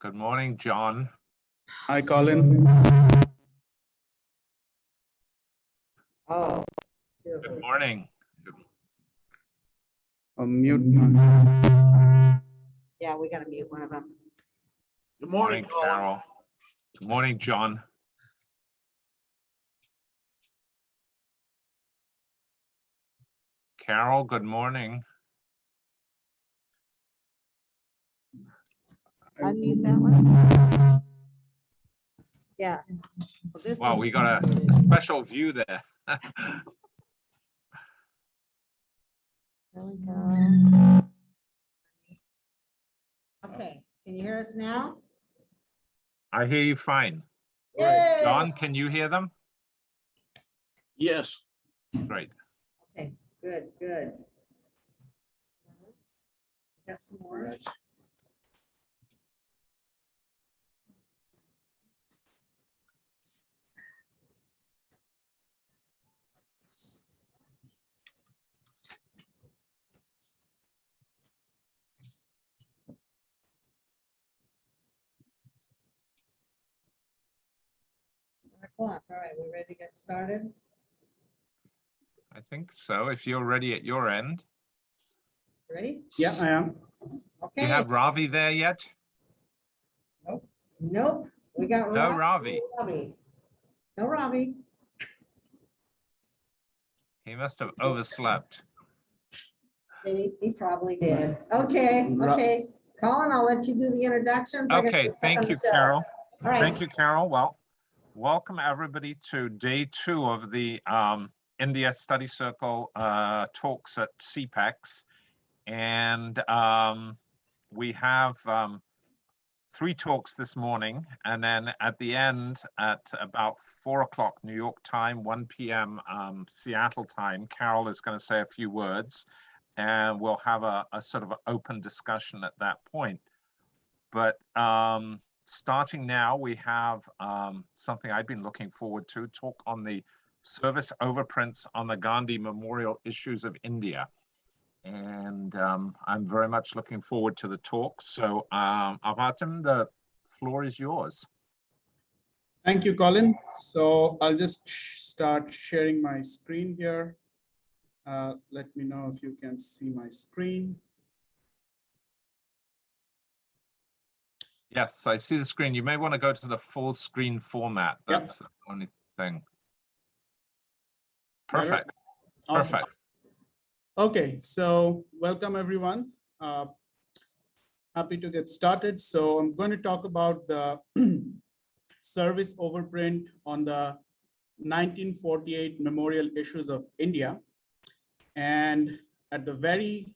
Good morning, John. Hi, Colin. Oh. Good morning. Mute. Yeah, we gotta mute one of them. Good morning, Carol. Good morning, John. Carol, good morning. Unmute that one. Yeah. Wow, we got a special view there. There we go. Okay, can you hear us now? I hear you fine. Yay! John, can you hear them? Yes. Great. Okay, good, good. Got some more. All right, we ready to get started? I think so. If you're ready at your end. Ready? Yeah, I am. Okay. Do you have Ravi there yet? Nope. We got No, Ravi. Ravi. No Ravi. He must have overslept. He probably did. Okay, okay. Colin, I'll let you do the introductions. Okay, thank you, Carol. All right. Thank you, Carol. Well, welcome everybody to day 2 of the India Study Circle talks at Seapex. And we have 3 talks this morning. And then at the end, at about 4 o'clock New York time, 1 p.m. Seattle time, Carol is going to say a few words. And we'll have a sort of an open discussion at that point. But starting now, we have something I've been looking forward to, talk on the service overprints on the Gandhi Memorial Issues of India. And I'm very much looking forward to the talk. So Abatim, the floor is yours. Thank you, Colin. So I'll just start sharing my screen here. Let me know if you can see my screen. Yes, I see the screen. You may want to go to the full screen format. That's the only thing. Perfect. Awesome. Perfect. Okay, so welcome everyone. Happy to get started. So I'm going to talk about the service overprint on the 1948 Memorial Issues of India. And at the very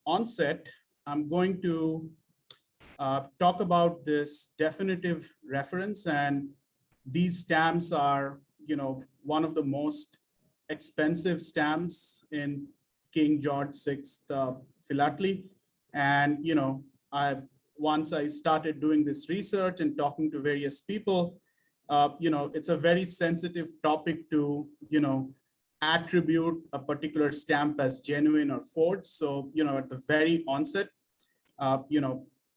onset, I'm going to talk about this definitive reference, and these stamps are, one of the most expensive stamps in King George VI philately. And once I started doing this research and talking to various people, it's a very sensitive topic to attribute a particular stamp as genuine or forged. So at the very onset,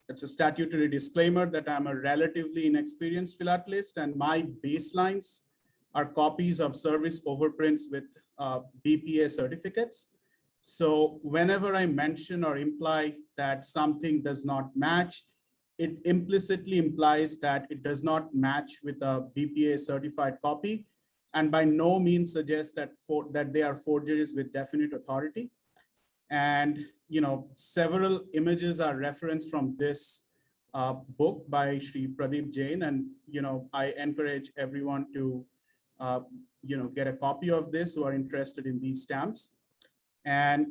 it's a statutory disclaimer that I'm a relatively inexperienced philatelist, and my baselines are copies of service overprints with BPA certificates. So whenever I mention or imply that something does not match, it implicitly implies that it does not match with a BPA certified copy, and by no means suggests that they are forgeries with definite authority. And several images are referenced from this book by Shri Pradeep Jain, and I encourage everyone to get a copy of this who are interested in these stamps. And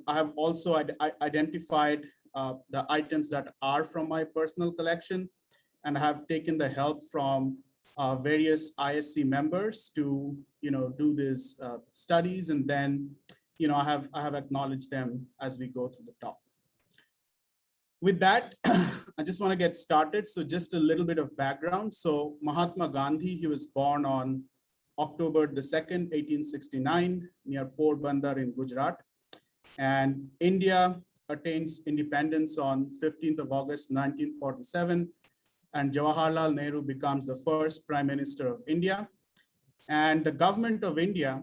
I have also identified the items that are from my personal collection, and I have taken the help from various ISC members to do these studies, and then I have acknowledged them as we go through the talk. With that, I just want to get started. So just a little bit of background. So Mahatma Gandhi, he was born on October the 2nd, 1869, near Porbandar in Gujarat. And India attains independence on 15th of August, 1947, and Jawaharlal Nehru becomes the first Prime Minister of India. And the government of India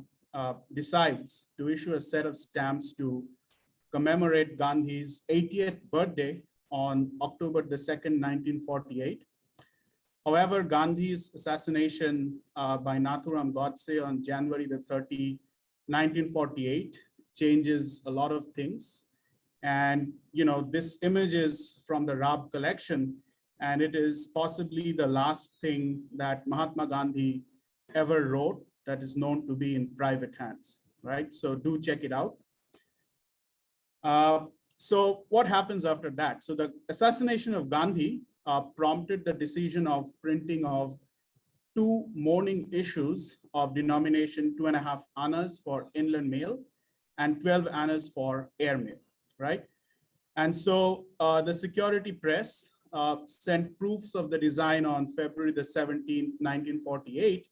decides to issue a set of stamps to commemorate Gandhi's 80th birthday on October the 2nd, 1948. However, Gandhi's assassination by Nathuram Godse on January the 30th, 1948 changes a lot of things. And this image is from the Rab collection, and it is possibly the last thing that Mahatma Gandhi ever wrote that is known to be in private hands, right? So do check it out. So what happens after that? So the assassination of Gandhi prompted the decision of printing of 2 morning issues of denomination 2.5 annas for inland mail and 12 annas for air mail, right? And so the security press sent proofs of the design on February the 17th, 1948.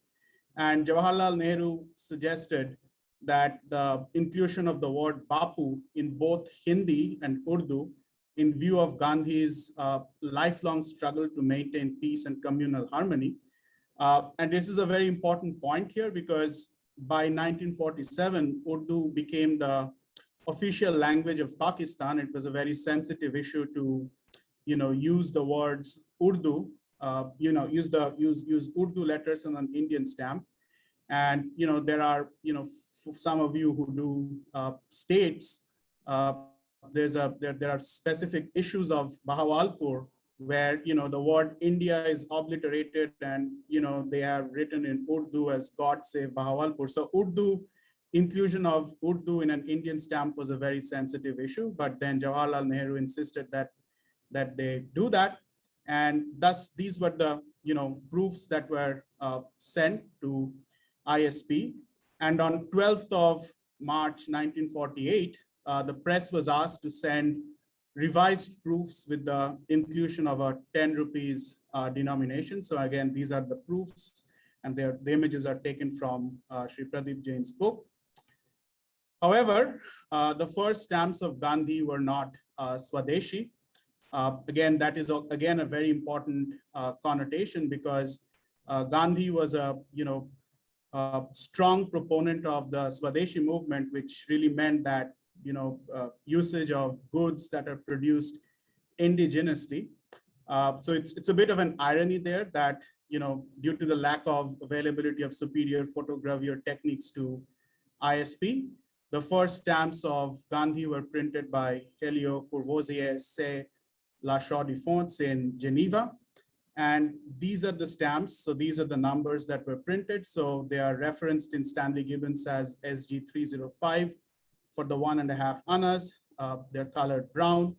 And Jawaharlal Nehru suggested that the inclusion of the word Bapu in both Hindi and Urdu in view of Gandhi's lifelong struggle to maintain peace and communal harmony. And this is a very important point here because by 1947, Urdu became the official language of Pakistan. It was a very sensitive issue to, use the words Urdu, use Urdu letters on an Indian stamp. And, there are, for some of you who do states, there are specific issues of Bahawalpur where, the word India is obliterated and, they have written in Urdu as God save Bahawalpur. So inclusion of Urdu in an Indian stamp was a very sensitive issue, but then Jawaharlal Nehru insisted that they do that. And thus these were the, proofs that were sent to ISP. And on 12th of March, 1948, the press was asked to send revised proofs with the inclusion of a 10 rupees denomination. So again, these are the proofs and the images are taken from Shri Pradeep Jain's book. However, the first stamps of Gandhi were not Swadeshi. Again, that is again a very important connotation because Gandhi was a strong proponent of the Swadeshi movement, which really meant that usage of goods that are produced indigenously. So it's a bit of an irony there that due to the lack of availability of superior photogravure techniques to ISP, the first stamps of Gandhi were printed by Helio Courvoisier C'est La Chaux de Fonds in Geneva. And these are the stamps. So these are the numbers that were printed. So they are referenced in Stanley Gibbons as SG 305 for the 1.5 annas. They're colored brown.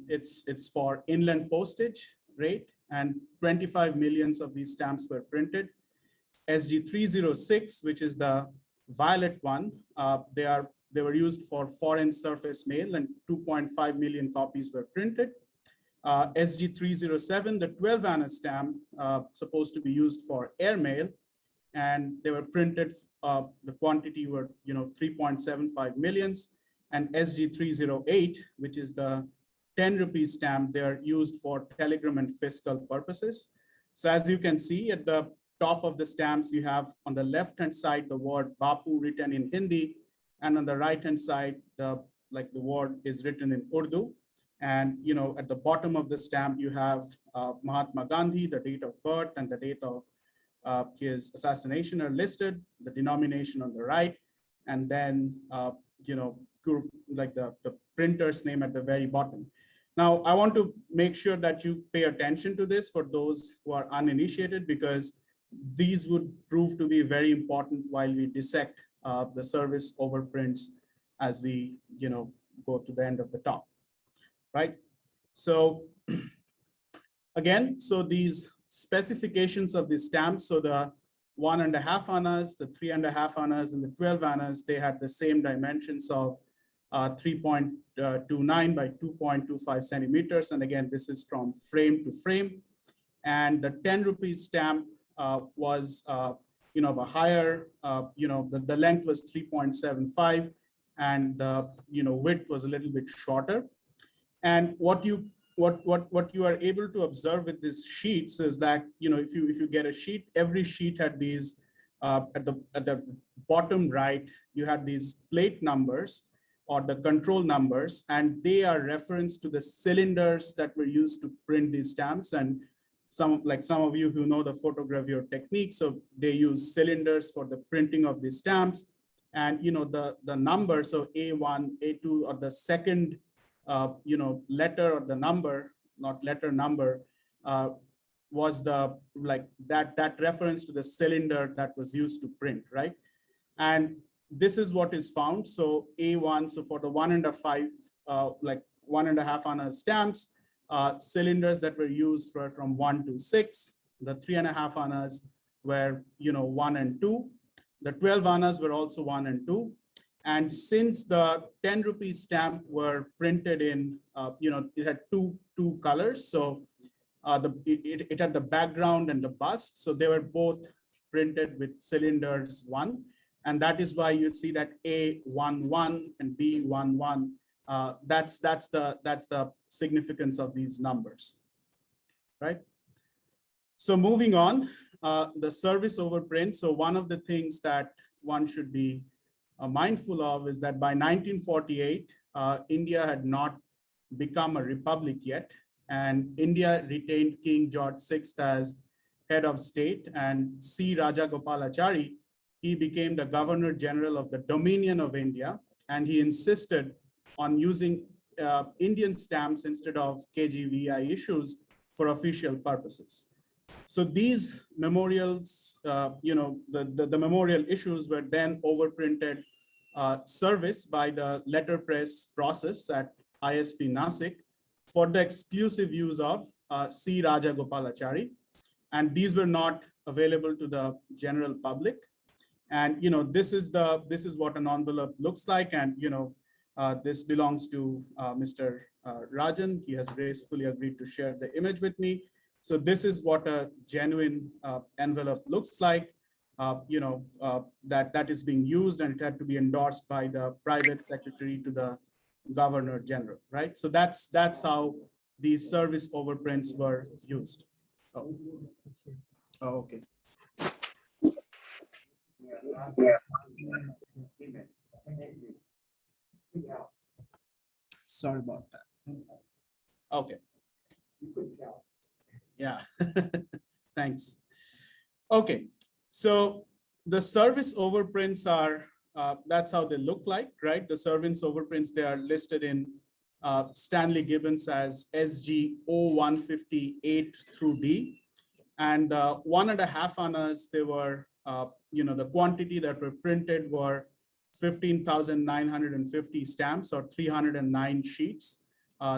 It's for inland postage rate, and 25 millions of these stamps were printed. SG 306, which is the violet one, they were used for foreign surface mail, and 2.5 million copies were printed. SG 307, the 12 anna stamp, supposed to be used for air mail, and they were printed. The quantity were 3.75 millions. And SG 308, which is the 10 rupee stamp, they are used for telegram and fiscal purposes. So as you can see at the top of the stamps, you have on the left-hand side the word Bapu written in Hindi, and on the right-hand side, the word is written in Urdu. And at the bottom of the stamp, you have Mahatma Gandhi, the date of birth and the date of his assassination are listed, the denomination on the right, and then the printer's name at the very bottom. Now, I want to make sure that you pay attention to this for those who are uninitiated, because these would prove to be very important while we dissect the service overprints as we go to the end of the talk, right? So again, so these specifications of the stamps, so the 1.5 annas, the 3.5 annas, and the 12 annas, they had the same dimensions of 3.29 by 2.25 centimeters. And again, this is from frame to frame. And the 10 rupees stamp was, of a higher, the length was 3.75, and the width was a little bit shorter. And what you are able to observe with these sheets is that if you get a sheet, every sheet had these at the bottom right, you had these plate numbers or the control numbers, and they are reference to the cylinders that were used to print these stamps. And some of you who know the photogravure technique, so they use cylinders for the printing of these stamps. And the number, so A1, A2, or the second letter or the number, not letter, number, was the that reference to the cylinder that was used to print, right? And this is what is found. So A1, so for the 1.5, 1.5 Anna stamps, cylinders that were used were from 1 to 6. The 3.5 Annas were 1 and 2. The 12 Annas were also 1 and 2. And since the 10 rupee stamp were printed in, it had two colors. So it had the background and the bust. So they were both printed with cylinders 1. And that is why you see that A11 and B11. That's the significance of these numbers, right? So moving on, the service overprint. So one of the things that one should be mindful of is that by 1948, India had not become a republic yet, and India retained King George VI as head of state, and C. Rajagopalachari, he became the Governor General of the Dominion of India, and he insisted on using Indian stamps instead of KGVI issues for official purposes. So these memorials, the memorial issues were then overprinted service by the letterpress process at ISP Nasik for the exclusive use of C. Rajagopalachari. And these were not available to the general public. And this is what an envelope looks like. And this belongs to Mr. Rajan. He has gracefully agreed to share the image with me. So this is what a genuine envelope looks like. That is being used, and it had to be endorsed by the private secretary to the Governor General, right? So that's how these service overprints were used. Oh, okay. Sorry about that. Okay. Yeah, thanks. Okay, so the service overprints are, that's how they look like, right? The service overprints, they are listed in Stanley Gibbons as SG 0158 through D. And 1.5 Annas, they were, the quantity that were printed were 15,950 stamps or 309 sheets.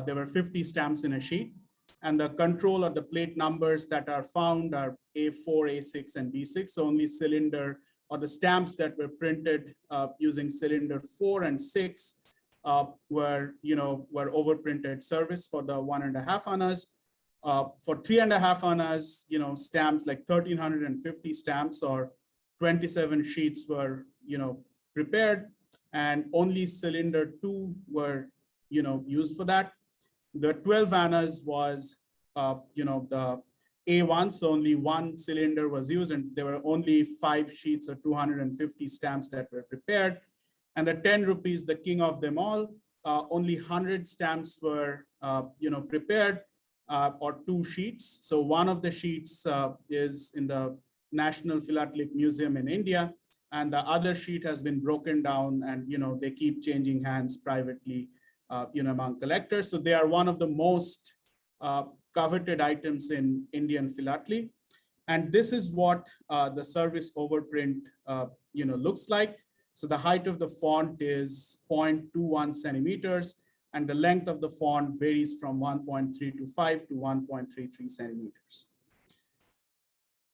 There were 50 stamps in a sheet. And the control or the plate numbers that are found are A4, A6, and B6. So only cylinder or the stamps that were printed using cylinder 4 and 6 were overprinted service for the 1.5 Annas. For 3.5 Annas, stamps like 1,350 stamps or 27 sheets were, prepared, and only cylinder 2 were, used for that. The 12 Annas was, the A1, so only one cylinder was used, and there were only 5 sheets or 250 stamps that were prepared. And the 10 rupees, the king of them all, only 100 stamps were, prepared, or 2 sheets. So one of the sheets is in the National Philatelic Museum in India, and the other sheet has been broken down, and they keep changing hands privately, among collectors. So they are one of the most coveted items in Indian philately. And this is what the service overprint, looks like. So the height of the font is 0.21 centimeters, and the length of the font varies from 1.325 to 1.33 centimeters.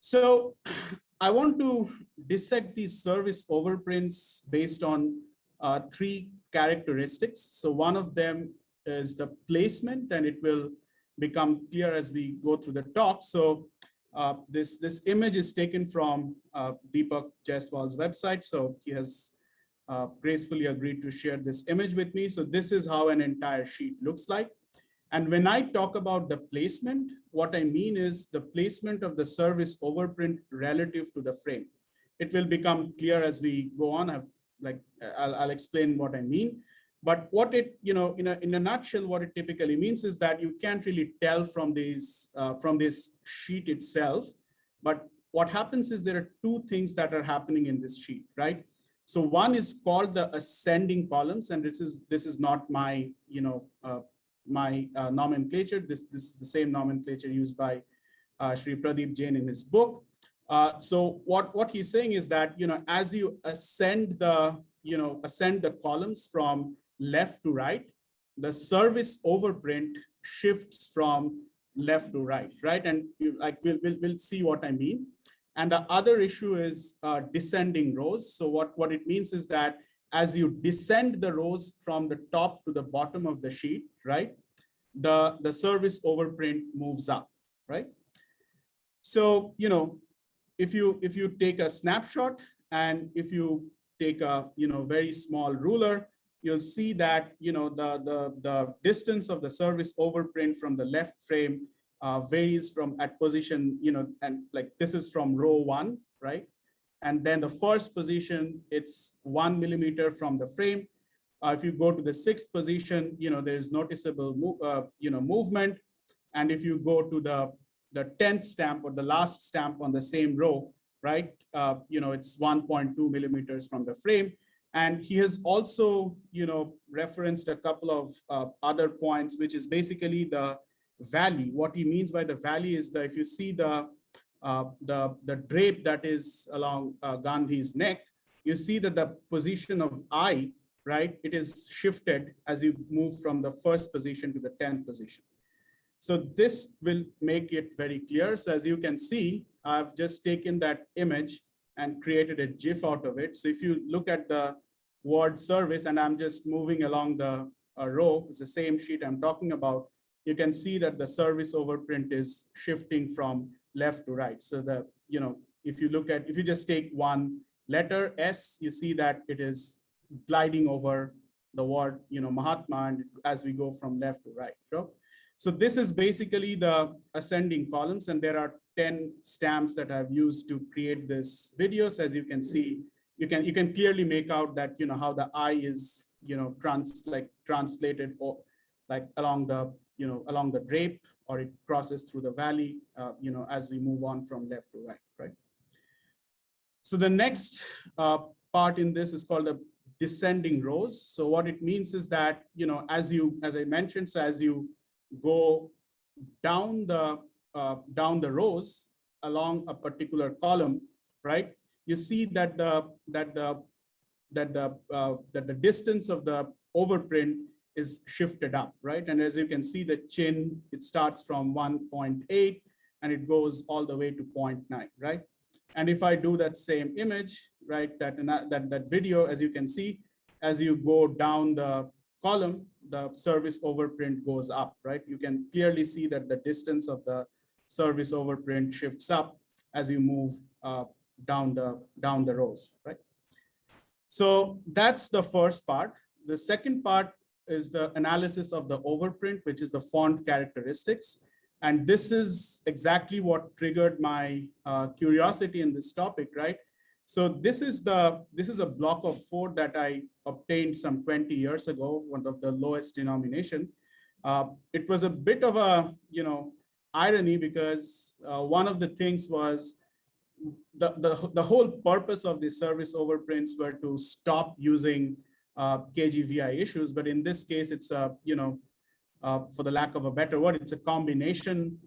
So I want to dissect these service overprints based on 3 characteristics. So one of them is the placement, and it will become clear as we go through the talk. So this image is taken from Deepak Jaiswal's website. So he has gracefully agreed to share this image with me. So this is how an entire sheet looks like. And when I talk about the placement, what I mean is the placement of the service overprint relative to the frame. It will become clear as we go on. I'll explain what I mean. But what it, in a nutshell, what it typically means is that you can't really tell from this sheet itself. But what happens is there are two things that are happening in this sheet, right? So one is called the ascending columns, and this is not my nomenclature. This is the same nomenclature used by Shri Pradeep Jain in his book. So what he's saying is that as you ascend the columns from left to right, the service overprint shifts from left to right, right? And we'll see what I mean. And the other issue is descending rows. So what it means is that as you descend the rows from the top to the bottom of the sheet, right, the service overprint moves up, right? So if you take a snapshot and if you take a very small ruler, you'll see that the distance of the service overprint from the left frame varies from at position, and like this is from row 1, right? And then the first position, it's 1 millimeter from the frame. If you go to the 6th position, there's noticeable movement. And if you go to the 10th stamp or the last stamp on the same row, right, it's 1.2 millimeters from the frame. And he has also, referenced a couple of other points, which is basically the valley. What he means by the valley is that if you see the drape that is along Gandhi's neck, you see that the position of I, right, it is shifted as you move from the 1st position to the 10th position. So this will make it very clear. So as you can see, I've just taken that image and created a GIF out of it. So if you look at the word service, and I'm just moving along the row, it's the same sheet I'm talking about, you can see that the service overprint is shifting from left to right. So if you just take one letter S, you see that it is gliding over the word, Mahatma, and as we go from left to right. So this is basically the ascending columns, and there are 10 stamps that I've used to create this video. So as you can see, you can clearly make out that how the I is translated or like along the drape, or it crosses through the valley, as we move on from left to right, right? So the next part in this is called the descending rows. So what it means is that, as I mentioned, so as you go down the rows along a particular column, right, you see that the distance of the overprint is shifted up, right? And as you can see, the chin, it starts from 1.8 and it goes all the way to 0.9, right? And if I do that same image, right, that video, as you can see, as you go down the column, the service overprint goes up, right? You can clearly see that the distance of the service overprint shifts up as you move down the rows, right? So that's the first part. The second part is the analysis of the overprint, which is the font characteristics. And this is exactly what triggered my curiosity in this topic, right? So this is a block of 4 that I obtained some 20 years ago, one of the lowest denomination. It was a bit of a irony, because one of the things was the whole purpose of the service overprints were to stop using KGVI issues, but in this case, it's for the lack of a better word, it's a combination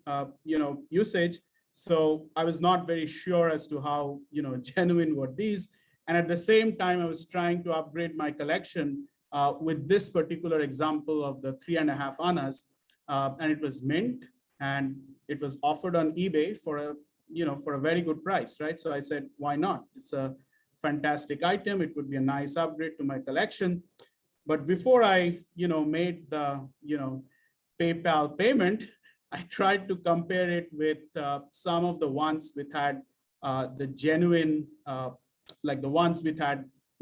usage. So I was not very sure as to how genuine were these. And at the same time, I was trying to upgrade my collection with this particular example of the 3.5 annas, and it was mint, and it was offered on eBay for a very good price, right? So I said, why not? It's a fantastic item. It would be a nice upgrade to my collection. But before I made the PayPal payment, I tried to compare it with some of the ones which had the genuine, like the ones which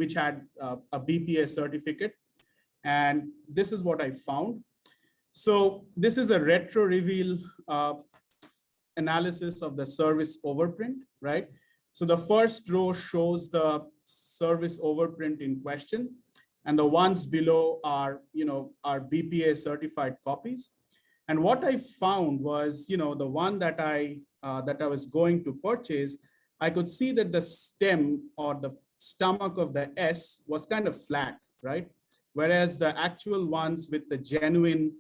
which had a BPA certificate. And this is what I found. So this is a retro reveal analysis of the service overprint, right? So the first row shows the service overprint in question, and the ones below are, are BPA certified copies. And what I found was, the one that I was going to purchase, I could see that the stem or the stomach of the S was kind of flat, right? Whereas the actual ones with the genuine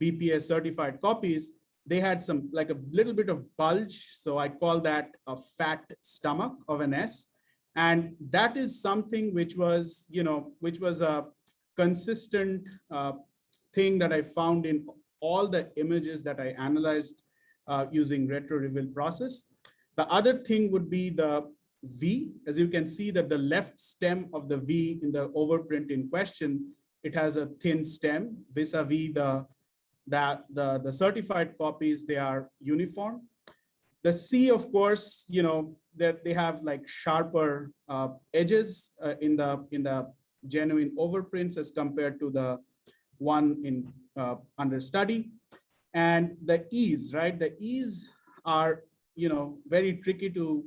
BPA certified copies, they had some like a little bit of bulge. So I call that a fat stomach of an S. And that is something which was, which was a consistent thing that I found in all the images that I analyzed using retro reveal process. The other thing would be the V. As you can see that the left stem of the V in the overprint in question, it has a thin stem vis-a-vis the certified copies, they are uniform. The C, of course, that they have like sharper edges in the genuine overprints as compared to the one in under study. And the E's, right? The E's are, very tricky to,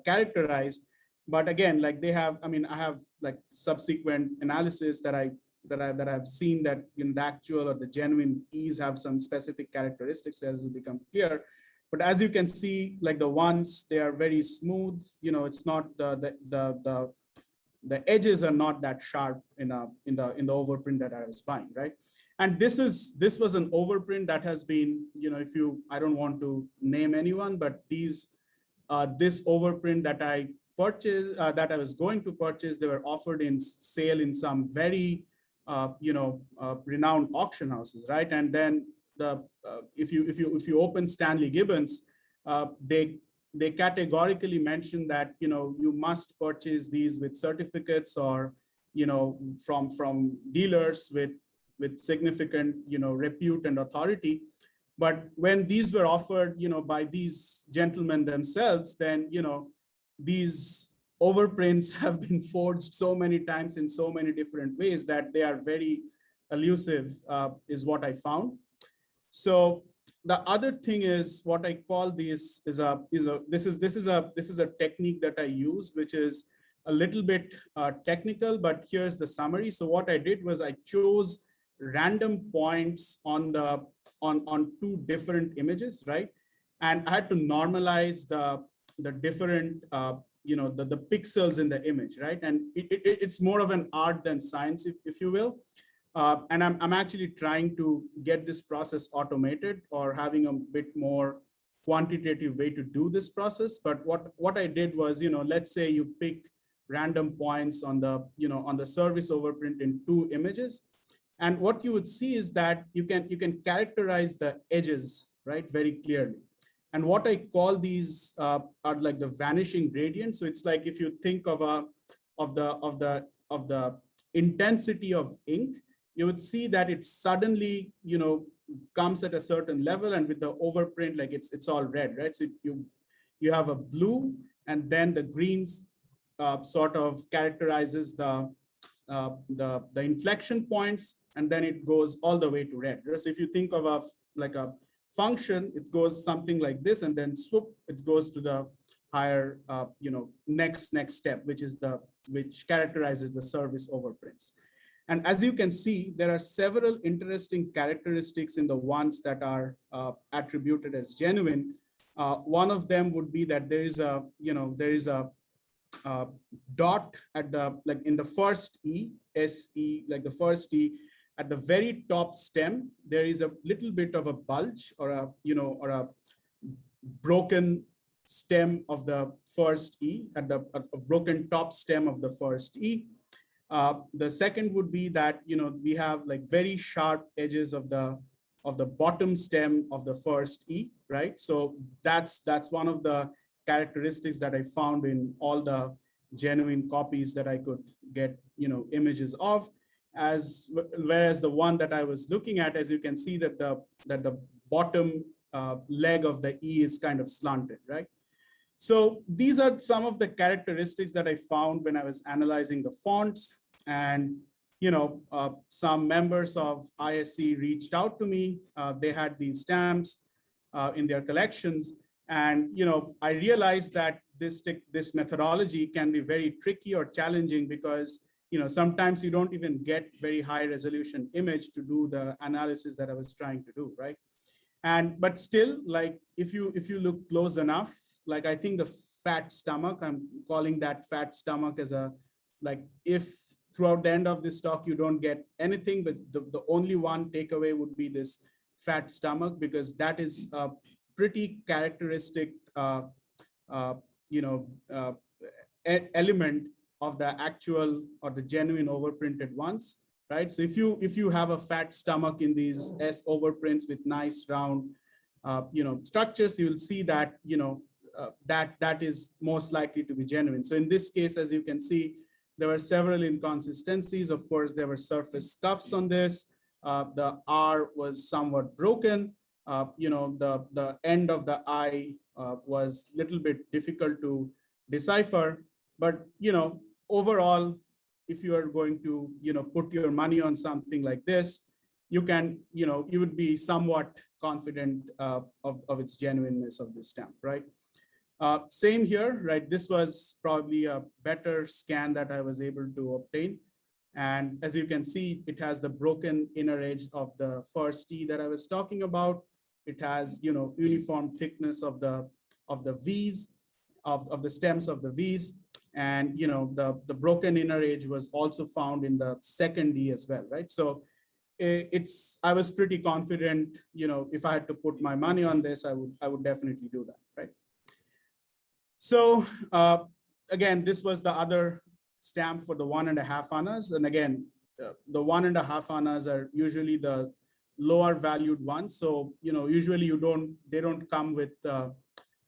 characterize. But again, like they have, I have like subsequent analysis that I've seen that the actual or the genuine E's have some specific characteristics as will become clear. But as you can see, like the ones, they are very smooth. It's not the edges are not that sharp in the overprint that I was buying, right? And this was an overprint that has been, I don't want to name anyone, but this overprint that I purchased, that I was going to purchase, they were offered in sale in some very, renowned auction houses, right? And then if you open Stanley Gibbons, they categorically mention that you must purchase these with certificates or from dealers with significant repute and authority. But when these were offered by these gentlemen themselves, then these overprints have been forged so many times in so many different ways that they are very elusive, is what I found. So the other thing is what I call this is a technique that I use, which is a little bit technical, but here's the summary. So what I did was I chose random points on two different images, right? And I had to normalize the different the pixels in the image, right? And it's more of an art than science, if you will. And I'm actually trying to get this process automated or having a bit more quantitative way to do this process. But what I did was, let's say you pick random points on the service overprint in two images. And what you would see is that you can characterize the edges, right, very clearly. And what I call these are like the vanishing gradient. So it's like if you think of the intensity of ink, you would see that it suddenly comes at a certain level, and with the overprint, like it's all red, right? So you have a blue, and then the greens sort of characterizes the inflection points, and then it goes all the way to red. So if you think of a function, it goes something like this, and then swoop, it goes to the higher next step, which characterizes the service overprints. And as you can see, there are several interesting characteristics in the ones that are attributed as genuine. One of them would be that there is a dot at in the first E, SE, like the first E, at the very top stem, there is a little bit of a bulge or a broken stem of the first E, at a broken top stem of the first E. The second would be that we have like very sharp edges of the bottom stem of the first E, right? So that's one of the characteristics that I found in all the genuine copies that I could get images of. Whereas the one that I was looking at, as you can see that the bottom leg of the E is kind of slanted, right? So these are some of the characteristics that I found when I was analyzing the fonts. And some members of ISC reached out to me. They had these stamps in their collections. And I realized that this methodology can be very tricky or challenging because sometimes you don't even get very high resolution image to do the analysis that I was trying to do, right? But still, like if you look close enough, like I think the fat stomach, I'm calling that fat stomach as a, like, if throughout the end of this talk you don't get anything, but the only one takeaway would be this fat stomach, because that is a pretty characteristic element of the actual or the genuine overprinted ones, right? So if you have a fat stomach in these S overprints with nice round structures, you will see that that is most likely to be genuine. So in this case, as you can see, there were several inconsistencies. Of course, there were surface scuffs on this. The R was somewhat broken. The end of the I was a little bit difficult to decipher. But overall, if you are going to put your money on something like this, you can you would be somewhat confident of its genuineness of this stamp, right? Same here, right? This was probably a better scan that I was able to obtain. And as you can see, it has the broken inner edge of the first T that I was talking about. It has, uniform thickness of the V's, of the stems of the V's. And, the broken inner edge was also found in the second D as well, right? So I was pretty confident, if I had to put my money on this, I would definitely do that, right? So again, this was the other stamp for the 1.5 annas. And again, the 1.5 annas are usually the lower valued ones. So, usually they don't come with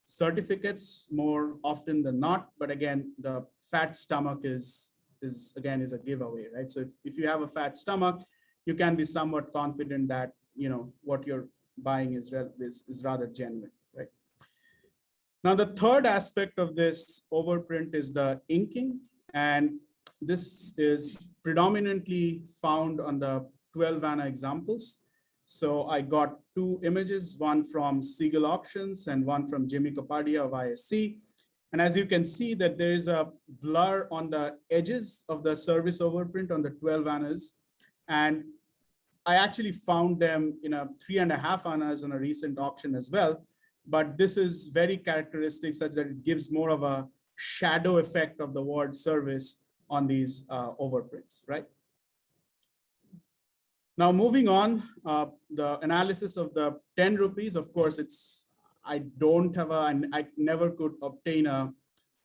certificates more often than not. But again, the fat stomach is a giveaway, right? So if you have a fat stomach, you can be somewhat confident that, what you're buying is rather genuine, right? Now, the third aspect of this overprint is the inking. And this is predominantly found on the 12 anna examples. So I got 2 images, one from Siegel Auctions and one from Jimmy Kapadia of ISC. And as you can see that there is a blur on the edges of the service overprint on the 12 annas. And I actually found them in a 3.5 annas on a recent auction as well. But this is very characteristic such that it gives more of a shadow effect of the word service on these overprints, right? Now, moving on, the analysis of the 10 rupees, of course, I never could obtain a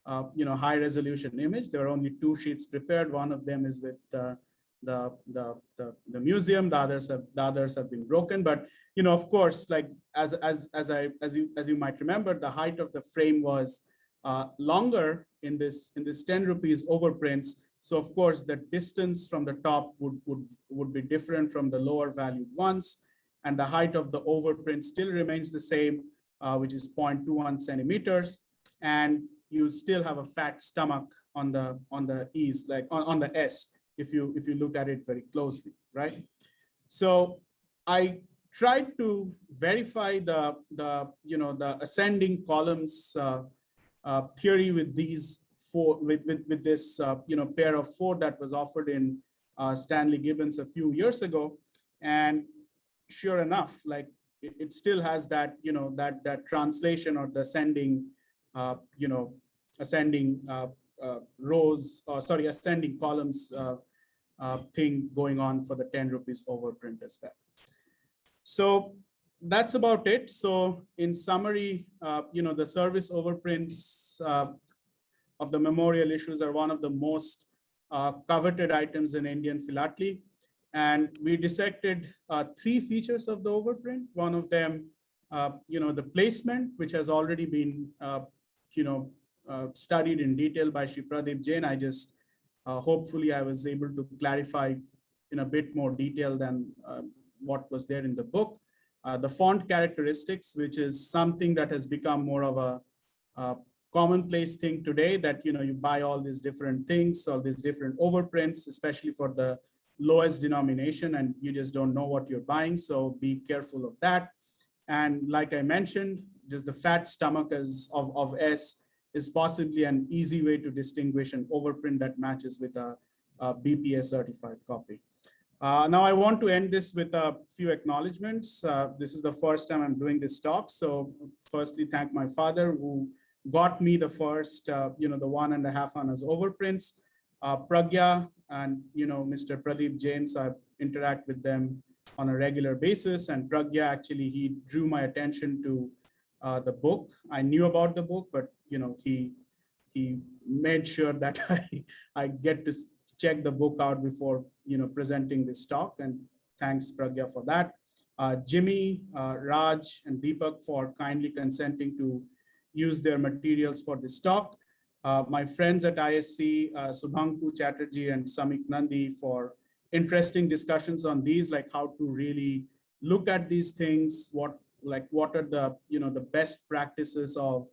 high resolution image. There are only 2 sheets prepared. One of them is with the museum. The others have been broken. But of course, like as you might remember, the height of the frame was longer in this 10 rupees overprints. So of course, the distance from the top would be different from the lower valued ones, and the height of the overprint still remains the same, which is 0.21 centimeters, and you still have a fat stomach on the E's, like on the S, if you look at it very closely, right? So I tried to verify the ascending columns theory with these with this pair of 4 that was offered in Stanley Gibbons a few years ago, and sure enough, like it still has that that translation or the ascending ascending columns thing going on for the 10 rupees overprint as well. So that's about it. So in summary, the service overprints of the memorial issues are one of the most coveted items in Indian philately. And we dissected 3 features of the overprint. One of them, the placement, which has already been, studied in detail by Shri Pradeep Jain. I just, hopefully I was able to clarify in a bit more detail than what was there in the book. The font characteristics, which is something that has become more of a commonplace thing today that, you buy all these different things, all these different overprints, especially for the lowest denomination, and you just don't know what you're buying. So be careful of that. And like I mentioned, just the fat stomach of S is possibly an easy way to distinguish an overprint that matches with a BPA certified copy. Now I want to end this with a few acknowledgements. This is the first time I'm doing this talk. So firstly, thank my father who got me the first, the 1.5 honors overprints. Pragya and, Mr. Pradeep James, I interact with them on a regular basis. And Pragya, actually, he drew my attention to the book. I knew about the book, but, he made sure that I get to check the book out before, presenting this talk. And thanks, Pragya, for that. Jimmy, Raj, and Deepak for kindly consenting to use their materials for this talk. My friends at ISC, Subhanku Chatterjee and Samik Nandi for interesting discussions on these, like how to really look at these things, what are the, the best practices of,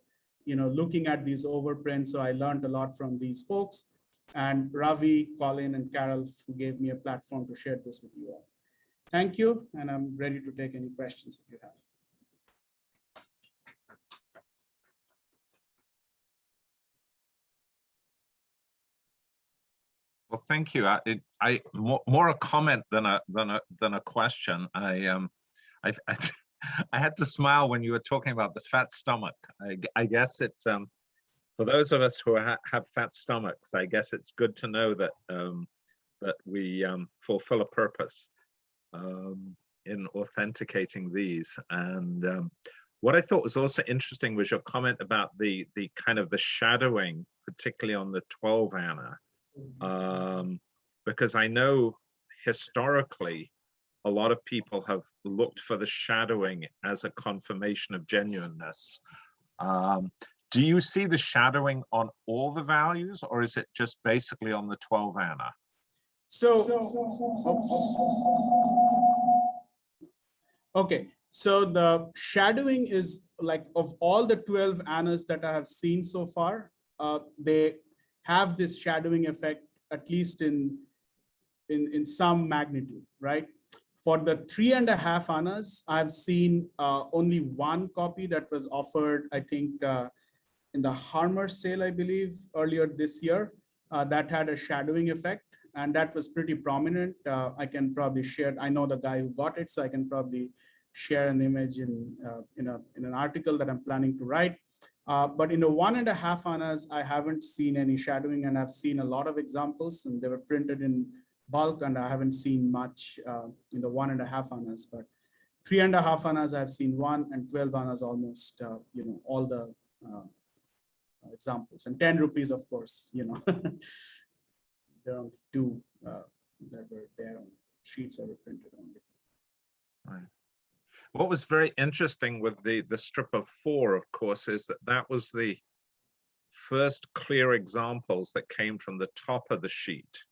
looking at these overprints. So I learned a lot from these folks. And Ravi, Colin, and Carol, who gave me a platform to share this with you all. Thank you, and I'm ready to take any questions if you have. Well, thank you. More a comment than a question. I had to smile when you were talking about the fat stomach. I guess it's for those of us who have fat stomachs. I guess it's good to know that that we fulfill a purpose in authenticating these. And what I thought was also interesting was your comment about the kind of the shadowing, particularly on the 12 Anna. Because I know historically a lot of people have looked for the shadowing as a confirmation of genuineness. Do you see the shadowing on all the values, or is it just basically on the 12 Anna? Okay, so the shadowing is like of all the 12 Annas that I have seen so far, they have this shadowing effect, at least in some magnitude, right? For the 3.5 Annas, I've seen only one copy that was offered, I think, in the Harmer sale, I believe, earlier this year, that had a shadowing effect, and that was pretty prominent. I can probably share, I know the guy who got it, so I can probably share an image in an article that I'm planning to write. But in the 1.5 Annas, I haven't seen any shadowing, and I've seen a lot of examples, and they were printed in bulk, and I haven't seen much in the 1.5 Annas. But 3.5 Annas, I've seen one, and 12 Annas almost, all the examples. And 10 rupees, of course, there are two that were there on sheets that were printed only. Right. What was very interesting with the strip of 4, of course, is that was the first clear examples that came from the top of the sheet.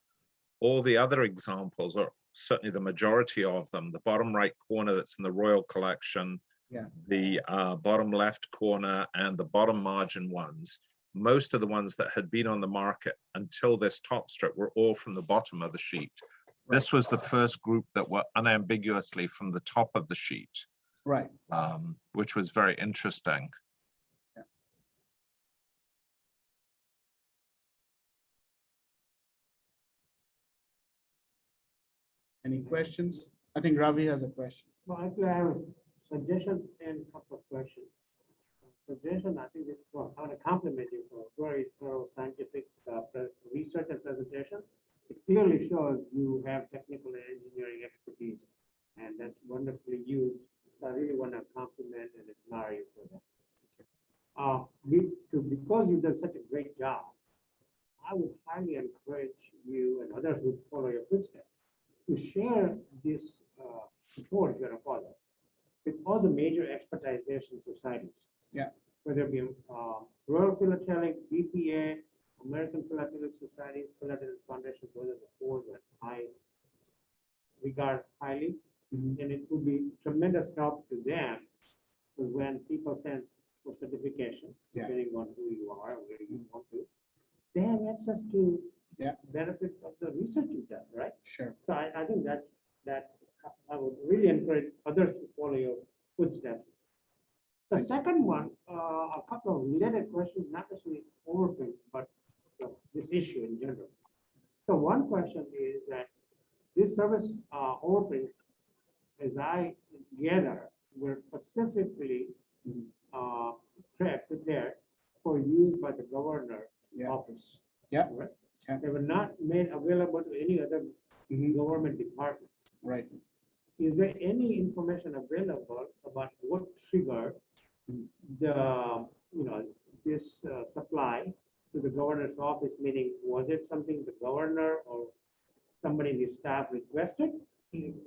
All the other examples, or certainly the majority of them, the bottom right corner that's in the Royal Collection, yeah, the bottom left corner, and the bottom margin ones, most of the ones that had been on the market until this top strip were all from the bottom of the sheet. Right. This was the first group that were unambiguously from the top of the sheet. Right. Which was very interesting. Yeah. Any questions? I think Ravi has a question. Well, actually, I have a suggestion and a couple of questions. Suggestion, I think this is for how to compliment you for a very thorough scientific research and presentation. It clearly shows you have technical and engineering expertise, and that's wonderfully used. So I really want to compliment and admire you for that. Because you've done such a great job, I would highly encourage you and others who follow your footsteps to share this report, if you want to call it, with all the major expertization societies. Yeah. Whether it be Royal Philatelic, BPA, American Philatelic Society, Philatelic Foundation, those are the 4 that I regard highly. Mm-hmm. And it would be tremendous help to them. So when people send for certification, Yeah. depending on who you are and where you want to. They have access to Yeah. benefit of the research you've done, right? Sure. So I think that I would really encourage others to follow your footsteps. The second one, a couple of related questions, not necessarily overprint, but this issue in general. So one question is that this service overprints, as I gather, were specifically prepared for use by the governor Yeah. office. Yeah. Right? Yeah. They were not made available to any other Mhm. government department. Right. Is there any information available about what triggered the, this supply to the governor's office, meaning was it something the governor or somebody in the staff requested?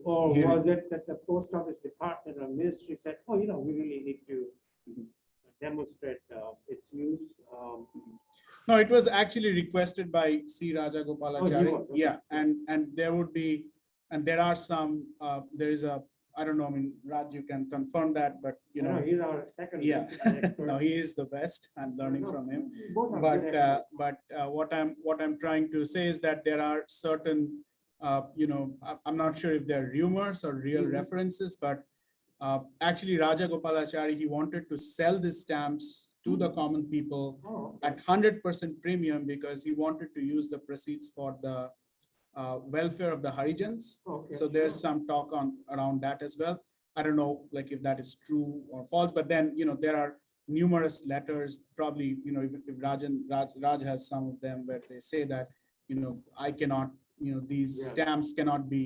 Or Here- was it that the post office department or ministry said, oh, we really need to demonstrate its use? No, it was actually requested by C. Rajagopalachari. was, okay. Yeah, and there would be, and there are some, there is a, I don't know, I mean, Raj, you can confirm that, but He's our second. yeah, expert. no, he is the best. I'm learning No, from him. both are But good experts. what I'm trying to say is that there are certain, I'm not sure if they're rumors or real Mhm. references, but actually Raja Gopalachari, he wanted to sell these stamps to the common people Oh, at 100% premium because he wanted to use the proceeds for the welfare of the Harijans. okay, So there's sure. some talk around that as well. I don't know, like if that is true or false, but then, there are numerous letters, probably, if Raj has some of them where they say that, I cannot, these Yeah. stamps cannot be,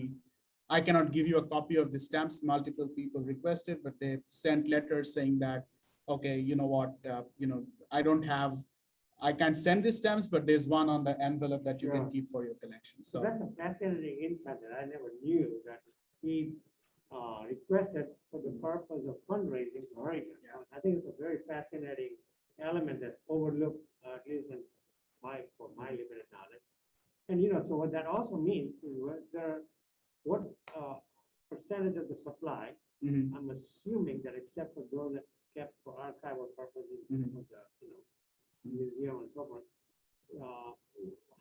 I cannot give you a copy of the stamps. Multiple people requested, but they sent letters saying that, okay, you know what, I can't send the stamps, but there's one on the envelope that you can Sure. keep for your collection. So So, that's a fascinating insight that I never knew, that he requested for the purpose of fundraising for Hurricane. Yeah. I think it's a very fascinating element that's overlooked, at least in for my limited knowledge. And so what that also means is what percentage of the supply, mhm, I'm assuming that except for those that kept for archival purposes Mhm. of the, museum and so forth,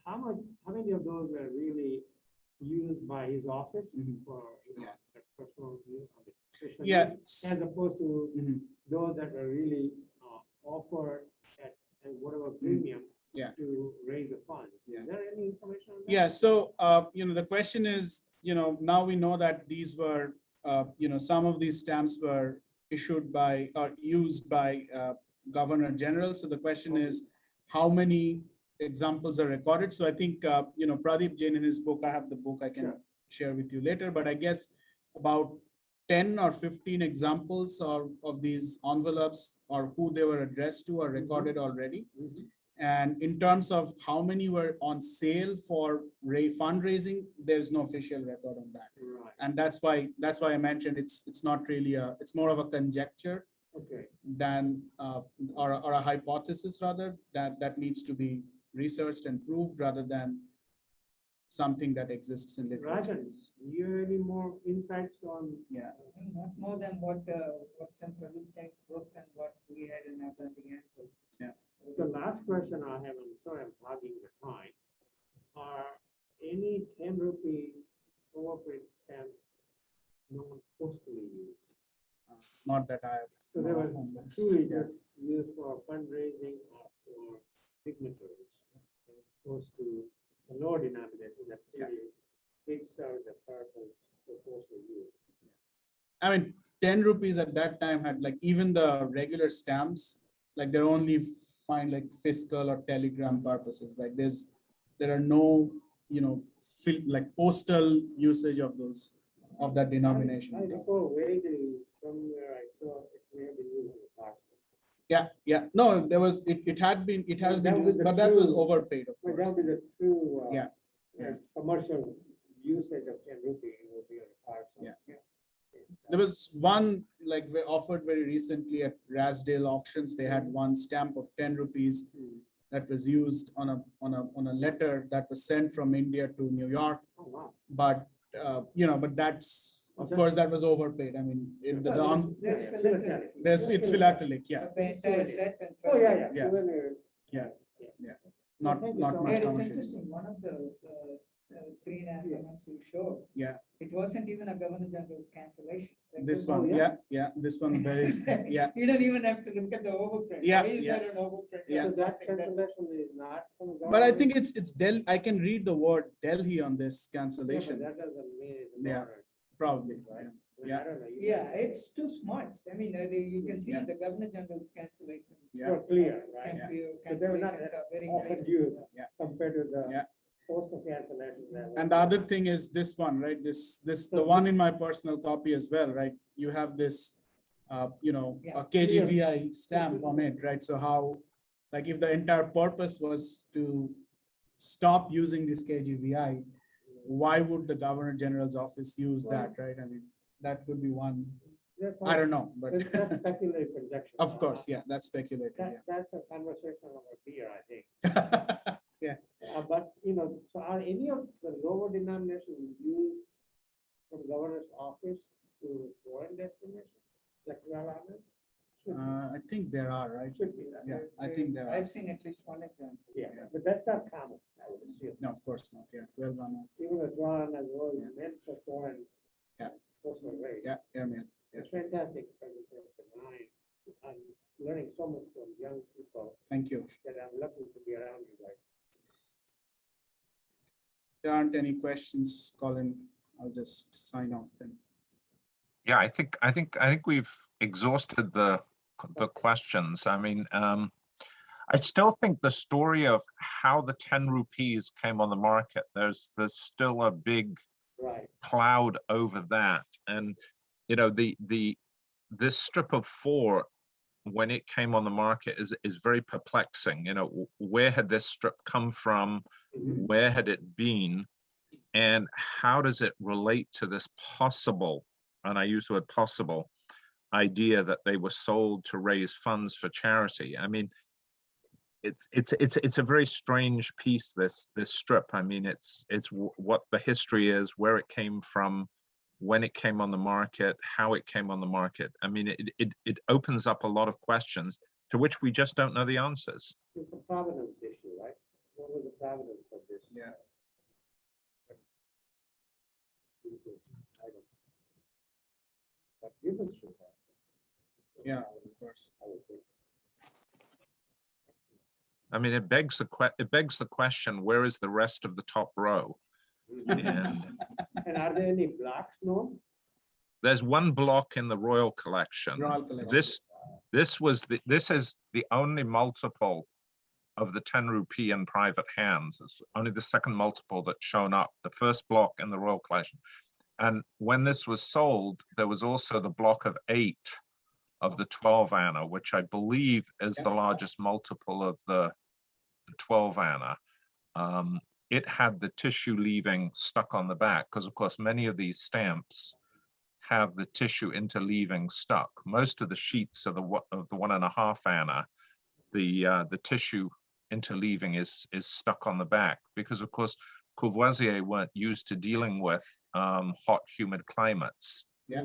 how many of those were really used by his office Mhm. for, Yeah. their personal use of the official yeah, use, as opposed to mhm, those that were really offered at whatever premium Yeah. to raise the funds? Yeah. Is there any information on that? yeah. So, the question is, now we know that these were, some of these stamps were issued by or used by Governor General. So the question is, how many examples are recorded? So I think, Pradeep Jain in his book, I have the book I can Sure. share with you later, but I guess about 10 or 15 examples of these envelopes or who they were addressed to are recorded already. Mhm. And in terms of how many were on sale for fundraising, there's no official record on that. Right, And that's why I mentioned it's not really it's more of a conjecture okay. than or a hypothesis rather that needs to be researched and proved rather than something that exists in literature. Rajan, do you have any more insights on? Yeah. Not more than what's in Pradeep Jain's book and what we had in our Gandhi handbook. The last question I have, I'm sorry I'm hogging the time, are any 10 rupee overprint stamps non-postally used? Not that I have. So there was on this. truly Yeah. just used for fundraising or for dignitaries, as opposed to a lower denomination that Yeah. really did serve the purpose for postal use. I mean, 10 rupees at that time had like even the regular stamps, like they're only fine like fiscal or telegram purposes. Like there are no, like postal usage of that denomination. I recall vaguely somewhere I saw it may have been used in the parcel. Yeah. No, it has been That was used, the but that was true- overpaid, of But course. that would be the true. Yeah, yeah. Commercial usage of 10 rupee would be on a parcel. Yeah. There was one like we offered very recently at Rasdale auctions. They had one stamp of 10 rupees that was used on a letter that was sent from India to New York. Oh, wow. But but that's Of course, that was overpaid. I mean, There's philatelic. it's philatelic, yeah. Of the entire set and Oh, first. yeah. Yeah. Souvenir. Not Thank you not so much Yeah, it's commercial. interesting, one of the 3.5 months you showed, Yeah, it wasn't even a Governor General's cancellation. Like this this one, yeah. yeah, this one there is, yeah. You don't even have to look at the overprint. Yeah, Why is yeah. there an overprint? Yeah. So Or that something that- cancellation is not from the government. But I think it's Del. I can read the word Delhi on this Yeah, but cancellation, that doesn't mean it's Yeah. governor, probably. right? Yeah. I don't know. Yeah, it's too smart. I mean, you can see Yeah. the Governor General's cancellation. Yeah, You're clear, right? But they're not Cancellations are very often clear. used Yeah. compared to the Yeah. postal cancellations. that and we- the other thing is this one, right? The one in my personal copy as well, right? You have this, Yeah. a KGVI stamp on it, right? So how, like, if the entire purpose was to stop using this KGVI, why would the Governor General's office use that, right? I mean, that could be one. That's I all- don't know, but That's speculative conjecture. of course, yeah, that's speculative. That's a conversation over beer, I think. Yeah. But, so are any of the lower denominations used from governor's office to foreign destinations? Like Raleigh? Should be. I think there are, right? Should be, right? Yeah, I think there are. I've seen at least one example. Yeah, but that's not common, I would assume. No, of course not. Yeah, well done. Even the drawn as well Yeah. is meant for foreign. Yeah. Postal rate. Yeah, yeah, man. It's fantastic presentation. I'm learning so much from young people Thank you. that I'm lucky to be around you guys. There aren't any questions, Colin. I'll just sign off then. Yeah, I think we've exhausted the questions. I mean, I still think the story of how the 10 rupees came on the market, there's still a big Right. cloud over that. And this strip of 4, when it came on the market, is very perplexing. Where had this strip come from? Mhm. Where had it been? And how does it relate to this possible, and I use the word possible, idea that they were sold to raise funds for charity? I mean, it's a very strange piece, this strip. I mean, it's what the history is, where it came from, when it came on the market, how it came on the market. I mean, it opens up a lot of questions to which we just don't know the answers. It's a provenance issue, right? What was the provenance of this? Yeah. Item? But people should have. Yeah, of course. I would think. I mean, it begs the question, where is the rest of the top row? And And are there any blocks known? there's one block in the Royal Collection. Royal Collection. This is the only multiple of the 10 rupee in private hands. It's only the second multiple that's shown up, the first block in the Royal Collection. And when this was sold, there was also the block of 8 of the 12 anna, which I believe is the largest multiple of the 12 anna. It had the tissue leaving stuck on the back, because of course many of these stamps have the tissue interleaving stuck. Most of the sheets of the 1.5 anna, the tissue interleaving is stuck on the back, because of course Courvoisier weren't used to dealing with hot, humid climates. Yeah.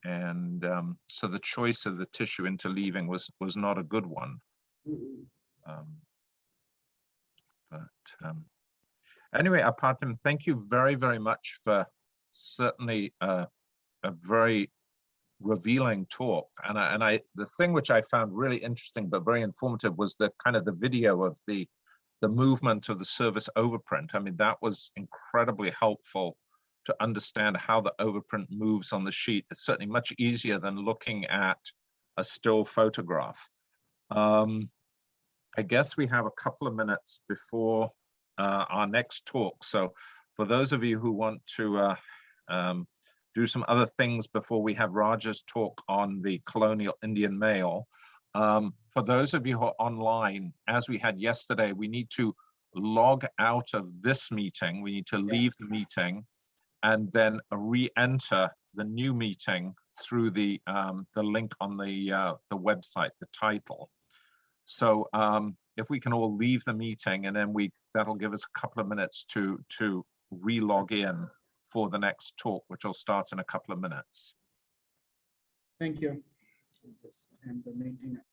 And so the choice of the tissue interleaving was not a good one. Anyway, Apatim, thank you very, very much for certainly a very revealing talk. And the thing which I found really interesting but very informative was the kind of the video of the movement of the service overprint. I mean, that was incredibly helpful to understand how the overprint moves on the sheet. It's certainly much easier than looking at a still photograph. I guess we have a couple of minutes before our next talk. So for those of you who want to do some other things before we have Raja's talk on the colonial Indian mail, for those of you who are online, as we had yesterday, we need to log out of this meeting. We need to leave the meeting and then re-enter the new meeting through the link on the website, the title. So if we can all leave the meeting, and then that'll give us a couple of minutes to re-log in for the next talk, which will start in a couple of minutes. Thank you. And the meeting.